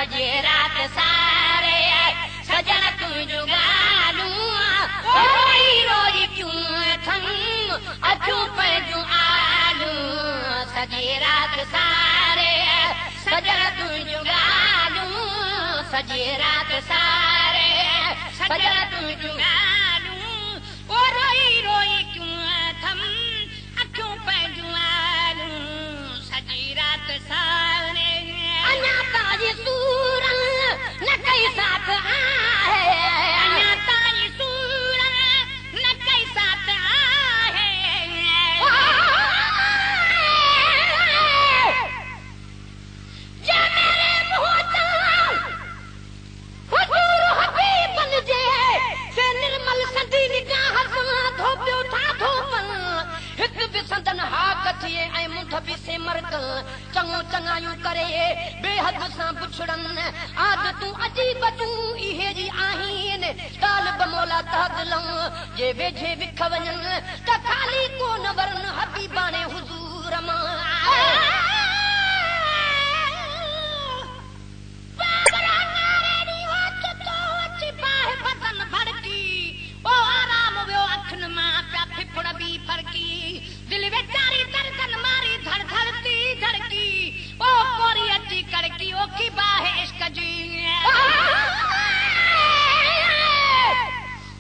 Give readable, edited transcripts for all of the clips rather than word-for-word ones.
सजे रात सारे सजन तुझो गालू रोई रोई क्यों थम अचू पैजू आलू सजे रात सारे सजन तुझो गालू सजे रात सारे सजन तुझो गालू रोई रोई क्यों थम अचू पैजू आलू सजी रात सारे अञा ताजी सूरन न कई साथ आहे अञा ताजी सूरन न कई साथ आहे जे मेरे मोहता हुजूर हबीबन जे से निर्मल सदी निगाह सां धोपियो था धोपन हिक बि संदन हाक थिए ऐं मुंड बि सिमर चङो चङायूं करे बेहद सां पुछड़न आदतूं अजीब तूं इहे जी आहिन ॻाल्हि बमोला तहदलऊं जे वेझे विख वञन त ख़ाली कोन वरन हबीबाणे हुज़ूर मां दिल वेचारी दर्दन मारी धड़ धड़ती धड़की ओ कोरी अची कड़की ओ की बाहे इश्क जी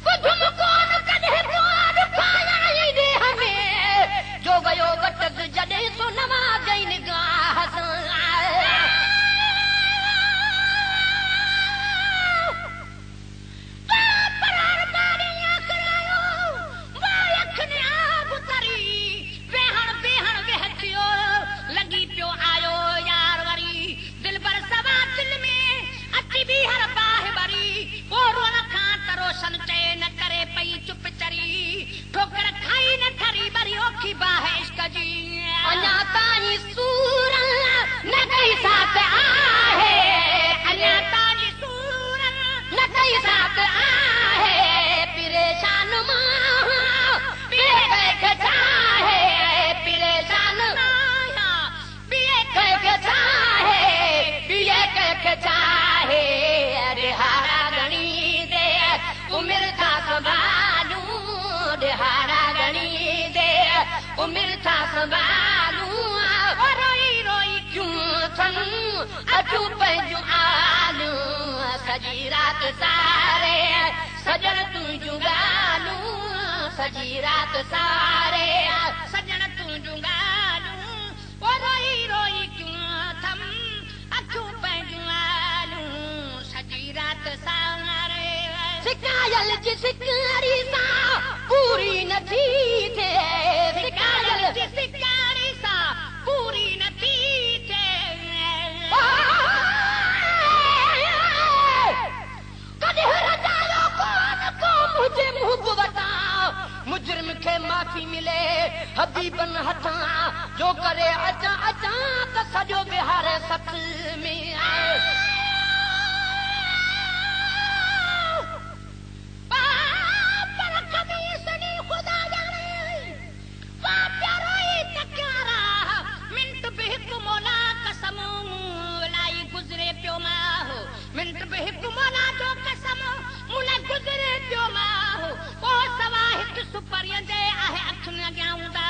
कुझुम कोन कदे कोन पाया ही दे हमें जो वयो वटक जडे सो नवा गई निगाह सजी रात सारे सजन तुझो गालू सजी रात सारे सजन तुझो गालू ओ रोई रोई क्यों थम अखू पैजू आलू सजी रात सारे सिकायल जी सिकारी सा पूरी नथी थे सिकायल जी सिकारी सा पूरी नथी थे मुजरिम खे माफ़ी मिले हबीबन हथां जो करे अचा अचा त सॼो बिहार सत में मिंट बि हिकु मोला जो कसम मुने गुज़रे पियो माहो ओ सवा हिकु सुपरीअ जे आहे अखियुनि अॻियां हूंदा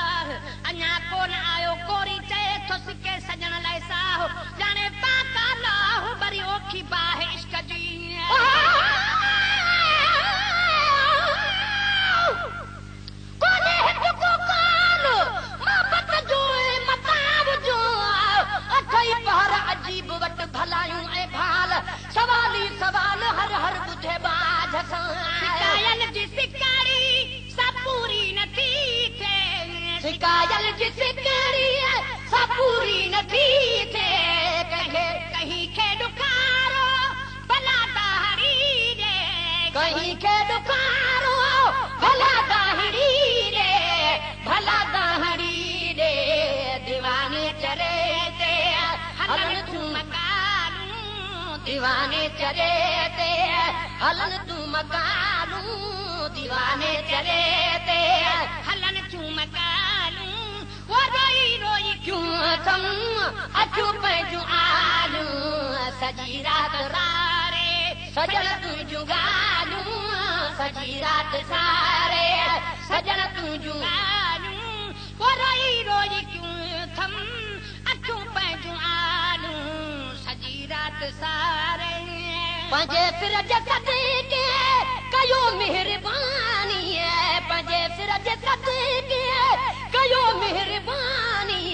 अञा कोन आयो कोरी चए थो सिके सजण लाइ साहो ॼाणे पाका लाहो वरी ओखी बाहे इश्क जी कोने हिकु को कान मोहबत जो मताब जो अथई पहर अजीब वट भलायूं ऐं भाल सवाली सवाल हर हर बुझे बाझ सां शिकायल जी सिकारी सब पूरी नथी थे शिकायल जी सिकारी सब पूरी नथी थे कहीं खे डुकारो भला दाहड़ी रे कहीं खे डुकारो भला दाहड़ी रे भला दाहड़ी रे दीवाने चरे ते हलन तू दीवाने चरे ते हलन तू मकालू दीवाने चरे ते हलन तू मकालू वो रोई रोई क्यों थम अचू पैजू आलू सजी रात सारे सजन तुझू ॻाल्हियूं सजी रात सारे सजन तुझू ॻाल्हियूं वो रोई रोई क्यों थम अखियूं पंहिंजूं आलूं सजी रात सारे पंहिंजे सिर जे सदके कयो महिरबानी पंहिंजे सिर जे सदके कयो महिरबानी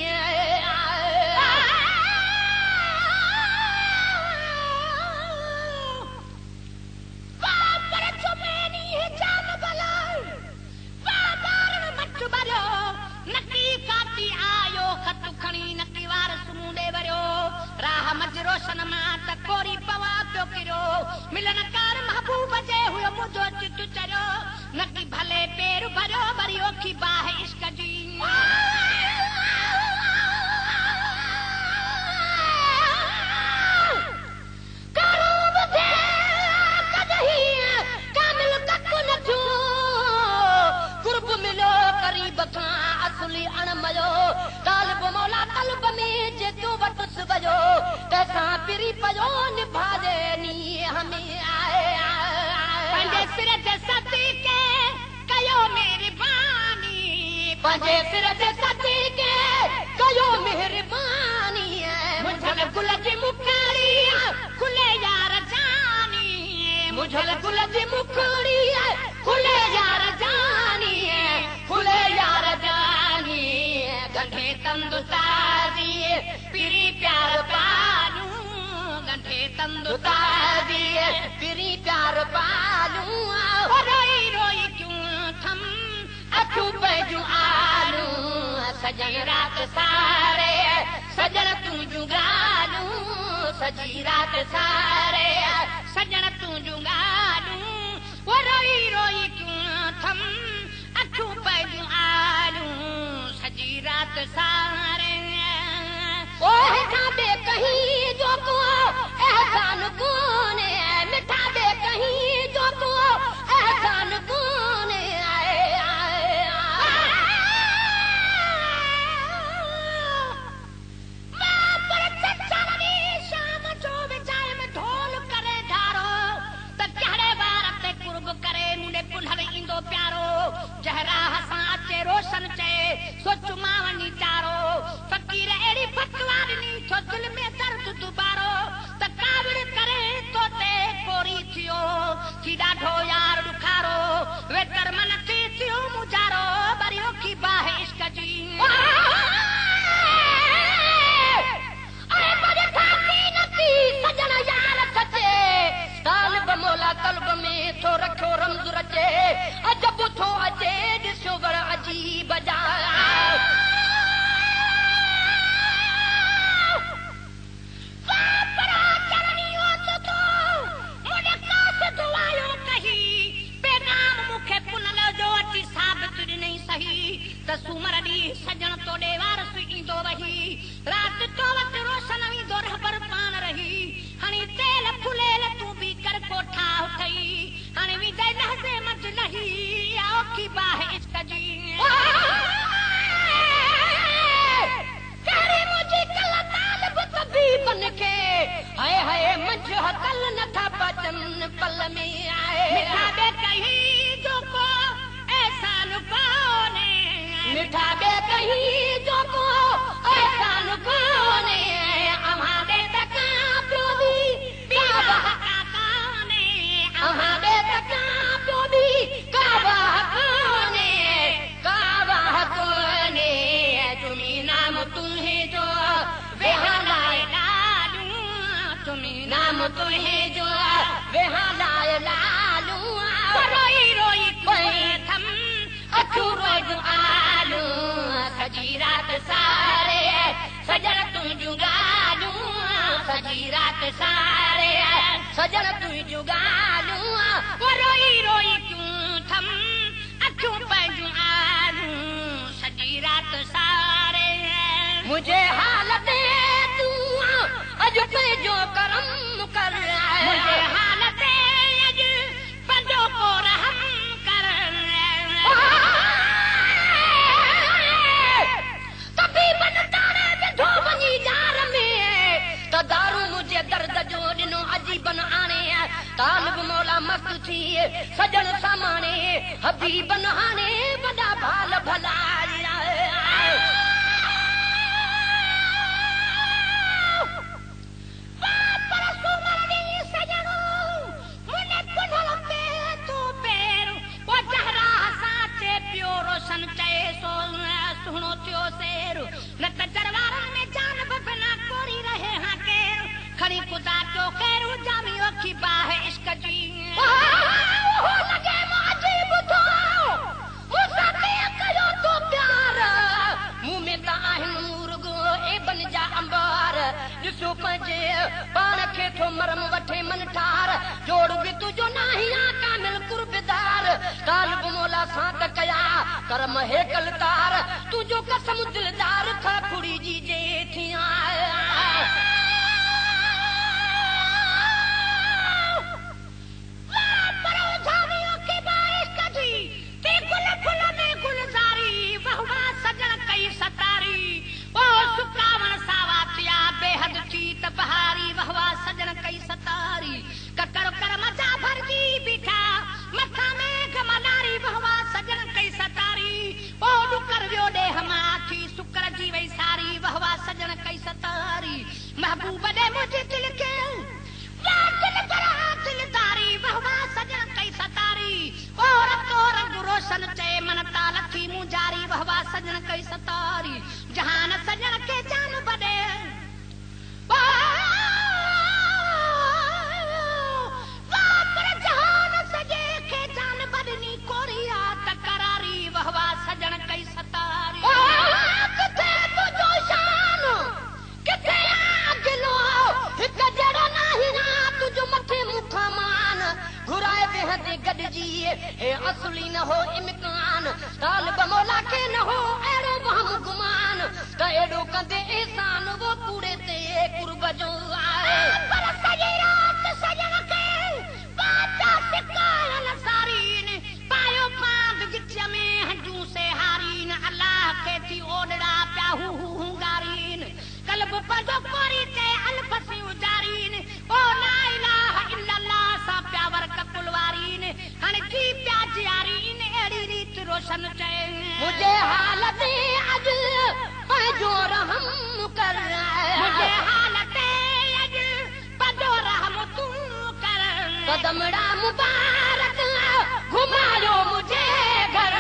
रोशन मां त कोरी पवा पियो किरो मिलन कार महबूब जे हुयो मुंहिंजो चित चरियो नकी भले पेर भरियो वरी ओखी बाह इश्क जी असली अणमयो तालिब मौला तलब में जेको वटस वयो तैसां पिरी पयो निभाजे नी हमें आए पंहिंजे सिर ते सदके कयो महिरबानी पंहिंजे सिर ते सदके कयो महिरबानी मुझल गुल जी मुखड़ी खुले यार जानी मुझल गुल जी मुखड़ी खुले यार जानी खुले यार जानी गंढे तंदुतारी पिरी प्यार पालूं गंढे तंदुतारी पिरी प्यार पालूं रोई रोई क्यों थम अखियूं पंहिंजूं आलूं सजन रात सारे सजन तुंहिंजूं ॻाल्हियूं सजी रात सारे सजन तुंहिंजूं ॻाल्हियूं वो रोई रोई क्यों थम अखियूं पंहिंजूं आलूं सजी रात सारे ओ हेठां बे कहीं जो को एहसान कोने मिठा बे कहीं जो को एहसान कोने शाम जो विचार में ढोल करे धारो त कहिड़े वार ते कुर्ब करे मुंडे पुल्हर ईंदो प्यारो जहरा हसां अचे रोशन चए सोच मां वञी चारो फकीर अहिड़ी फतवा ॾिनी छो दिल में दर्द दुबारो त काविड़ करे तो ते कोरी थियो थी ॾाढो यार ॾुखारो वे कर मन थी थियो मुजारो वरी ओखी बाह इश्क जी सजन यार सचे तालिब मौला तलब में थो रखो रमज़ रचे अजब थो अचे ॾिसो वर अजीब जा सूमर डी सजन तो डे वारस ईंदो रही रात तो वक्त रोशन ईंदो रहबर पान रही हणी तेल फुलेल तू भी कर कोठा उठई हणी वी दे लहजे मच नहीं आओ की बाह इश्क जी करे मुझे कल तालिब तभी बन के हाय हाय मंझ हकल नथा बचन पल में आए मिठा बे कहीं जो को ऐसा नुकोने मिठा बे कहीं जो को ऐसा नुकोने हमारे तका प्योदी काबा काने हमारे तका प्योदी काबा काने तुम्ही नाम तुम्हें जो बेहलाए लालू तुम्ही नाम तुम्हें जो बेहलाए लालू रोई रोई कोई थम अखियूं रोज़ आलू सजी रात सारे सजन तुंहिंजूं ॻाल्हियूं सजी रात सारे सजन तुंहिंजूं ॻाल्हियूं रोई रोई क्यों थम अखियूं पंहिंजूं आलू सजी रात सारे मुझे हालत तू अॼु पंहिंजो करम कर मुझे हालत अॼु पंहिंजो को रहम कर कभी मन तारे विधो वञी जार में त दारू मुझे दर्द जो हबीबन हाणे वॾा भाल भलाया रोशन चए सुहिणो थियो सेर न त दरबारनि में जान बना कोरी रहे हां केर खणी ख़ुदा जो ख़ैर जामी अखी बाह इश्क जी हो लगे मुझे बुधो मुसा ते कयो तो प्यार मुंह में त आहिनि मुर्गो ए बन जा अंबार ॾिसो पंहिंजे पाण खे थो मरम वठे मन ठार जोड़ बि तुंहिंजो नाही आ कामिल कुर्बदार काल्ब मौला सां त कया करम हेकल तार तुंहिंजो कसम दिलदार था कुड़ी जी जे थिया बेहद चीत बहारी वहवा सजन कई सतारी ककर कर मजा भरजी बीठा मथा में घमलारी वहवा सजन कई सतारी ओ डुकर वियो दे हमाथी सुकर जी वई सारी वहवा सजन कई सतारी महबूब दे मुझे दिल के या दिल करा दिल तारी वहवा सजन कई सतारी और तो रंग रोशन चे मन ताल थी मुजारी वहवा सजन कई सतारी जहान सजन के जान बदे जहान सजे के जान बदनी कोरिया तकरारी वहवा सजन कई सतारी किथे तुझो शान किथे अगलो हिक जड़ा नाही ना तुझो मथे मुखा मान घुराए बेहद गडजी ए असली न हो इम्कान तालिब मौला के न हो एड़ो वहम गुमान त एड़ो कंदे एहसान वो कूड़े ते कुर्ब जो आए पर सजी रात सजन के बाचा सिकायल सारीन पायो पांद गिच में हजू से हारीन अल्लाह के थी ओडड़ा प्याहू हुंगारीन कल्ब पर जो कोरी ते अलफसी उजारीन ओ ला इलाहा इल्लल्लाह सा प्यावर ककुलवारीन हन जी प्याज यारीन एड़ी रीत रोशन चे मुझे हालत अज जो रहम कर मुझे हालत अज पदो रहम तू कर कदमड़ा मुबारक घुमायो मुझे घर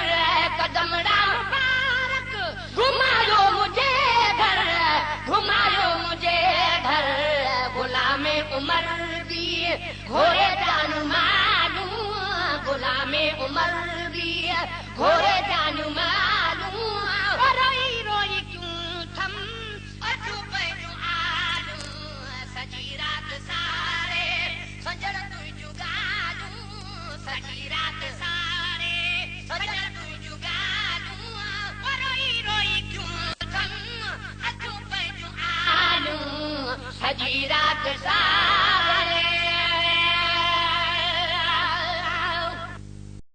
कदमड़ा मुबारक घुमायो मुझे घर घुमायो मुझे घर गुलामे उमर दी घोड़े जान मालू गुलामे उमर दी घोड़े जान मालू रोई रोई क्यों थम अचू पैजू आलू सजी रात सारे सजन तू जुगालू सजी रात सारे सजन तू जुगालू रोई रोई क्यों थम अचू पैजू आलू सजी रात सारे